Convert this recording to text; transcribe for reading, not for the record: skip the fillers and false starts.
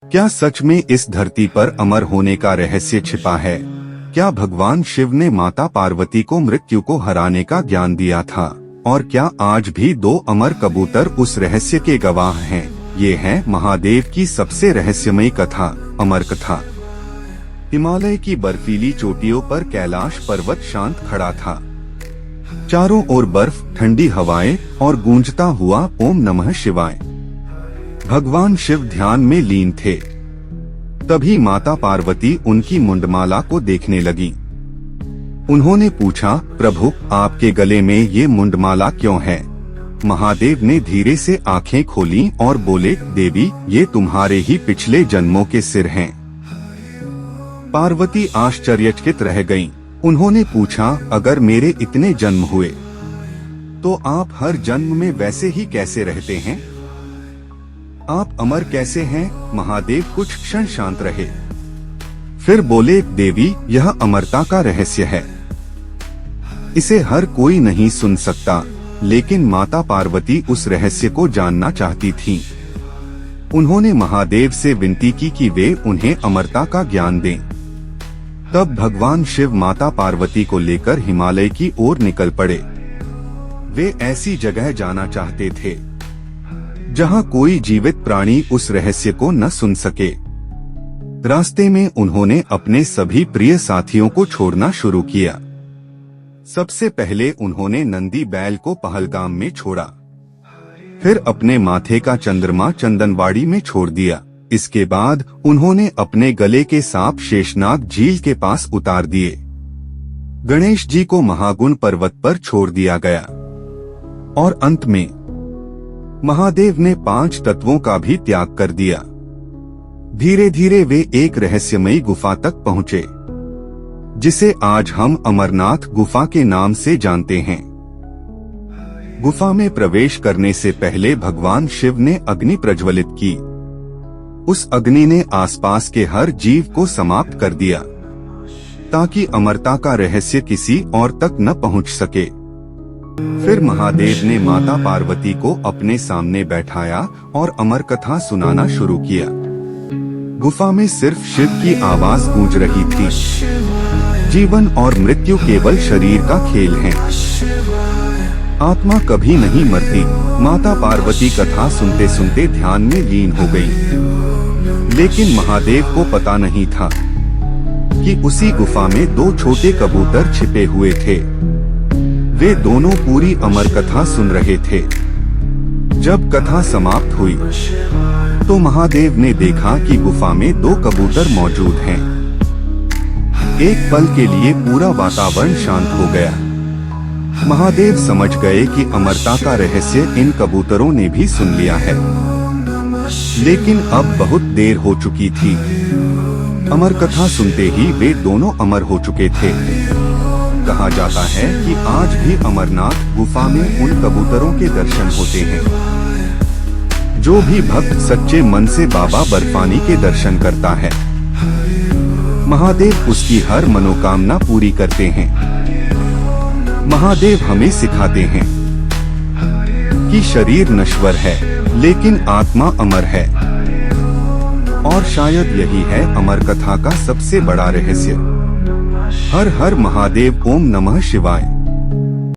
क्या सच में इस धरती पर अमर होने का रहस्य छिपा है? क्या भगवान शिव ने माता पार्वती को मृत्यु को हराने का ज्ञान दिया था? और क्या आज भी दो अमर कबूतर उस रहस्य के गवाह हैं? ये है महादेव की सबसे रहस्यमयी कथा, अमर कथा। हिमालय की बर्फीली चोटियों पर कैलाश पर्वत शांत खड़ा था। चारों ओर बर्फ, ठंडी हवाएं और गूंजता हुआ ओम नमः शिवाय। भगवान शिव ध्यान में लीन थे। तभी माता पार्वती उनकी मुंडमाला को देखने लगी। उन्होंने पूछा, प्रभु, आपके गले में ये मुंडमाला क्यों है? महादेव ने धीरे से आंखें खोली और बोले, देवी, ये तुम्हारे ही पिछले जन्मों के सिर हैं। पार्वती आश्चर्यचकित रह गईं। उन्होंने पूछा, अगर मेरे इतने जन्म हुए तो आप हर जन्म में वैसे ही कैसे रहते हैं? आप अमर कैसे हैं? महादेव कुछ क्षण शांत रहे, फिर बोले, देवी, यह अमरता का रहस्य है। इसे हर कोई नहीं सुन सकता, लेकिन माता पार्वती उस रहस्य को जानना चाहती थीं। उन्होंने महादेव से विनती की कि वे उन्हें अमरता का ज्ञान दें। तब भगवान शिव माता पार्वती को लेकर हिमालय की ओर निकल पड़े। वे ऐसी जगह जाना चाहते थे जहां कोई जीवित प्राणी उस रहस्य को न सुन सके। रास्ते में उन्होंने अपने सभी प्रिय साथियों को छोड़ना शुरू किया। सबसे पहले उन्होंने नंदी बैल को पहलगाम में छोड़ा, फिर अपने माथे का चंद्रमा चंदनवाड़ी में छोड़ दिया। इसके बाद उन्होंने अपने गले के सांप शेषनाग झील के पास उतार दिए। गणेश जी को महागुण पर्वत पर छोड़ दिया गया और अंत में महादेव ने 5 तत्वों का भी त्याग कर दिया। धीरे धीरे वे एक रहस्यमयी गुफा तक पहुँचे, जिसे आज हम अमरनाथ गुफा के नाम से जानते हैं। गुफा में प्रवेश करने से पहले भगवान शिव ने अग्नि प्रज्वलित की। उस अग्नि ने आसपास के हर जीव को समाप्त कर दिया, ताकि अमरता का रहस्य किसी और तक न पहुंच सके। फिर महादेव ने माता पार्वती को अपने सामने बैठाया और अमर कथा सुनाना शुरू किया। गुफा में सिर्फ शिव की आवाज गूंज रही थी। जीवन और मृत्यु केवल शरीर का खेल है, आत्मा कभी नहीं मरती। माता पार्वती कथा सुनते सुनते ध्यान में लीन हो गई। लेकिन महादेव को पता नहीं था कि उसी गुफा में 2 छोटे कबूतर छिपे हुए थे। वे दोनों पूरी अमर कथा सुन रहे थे। जब कथा समाप्त हुई तो महादेव ने देखा कि गुफा में 2 कबूतर मौजूद हैं। एक पल के लिए पूरा वातावरण शांत हो गया। महादेव समझ गए कि अमरता का रहस्य इन कबूतरों ने भी सुन लिया है। लेकिन अब बहुत देर हो चुकी थी। अमर कथा सुनते ही वे दोनों अमर हो चुके थे। कहा जाता है कि आज भी अमरनाथ गुफा में उन कबूतरों के दर्शन होते हैं। जो भी भक्त सच्चे मन से बाबा बर्फानी के दर्शन करता है, महादेव उसकी हर मनोकामना पूरी करते हैं। महादेव हमें सिखाते हैं कि शरीर नश्वर है, लेकिन आत्मा अमर है। और शायद यही है अमर कथा का सबसे बड़ा रहस्य। हर हर महादेव। ओम नमः शिवाय।